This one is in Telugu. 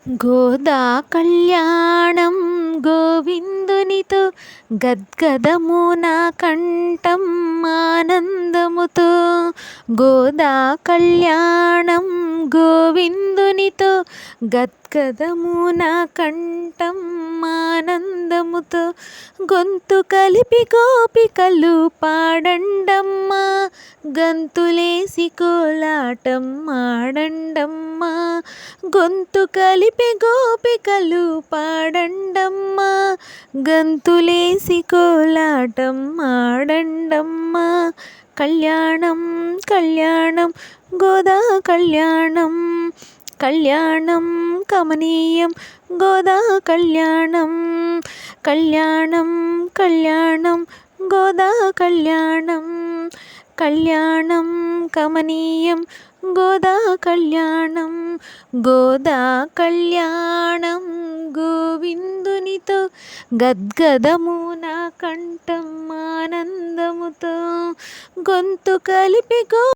గోదా కళ్యాణం గోవిందునితో గద్గదము నా కంఠం ఆనందముతో. గోదా కళ్యాణం గోవిందునితో గద్గదము నా కంఠం ఆనందముతో. గొంతు కలిపి గోపికలు పాడండమ్మా, గంతులేసి కోలాటం ఆడండమ్మా. గొంతు కలిపి గోపికలు పాడండమ్మా, గంతులేసి కోలాటం ఆడండమ్మా. కళ్యాణం కళ్యాణం గోదా కళ్యాణం, కళ్యాణం కమనీయం గోదా కళ్యాణం. కళ్యాణం కళ్యాణం గోదా కళ్యాణం, కళ్యాణం కమనీయం గోదా కళ్యాణం. గోదా కళ్యాణం గోవిందునితో గద్గదము నా కంఠం ఆనందముతో. గొంతు కలిపి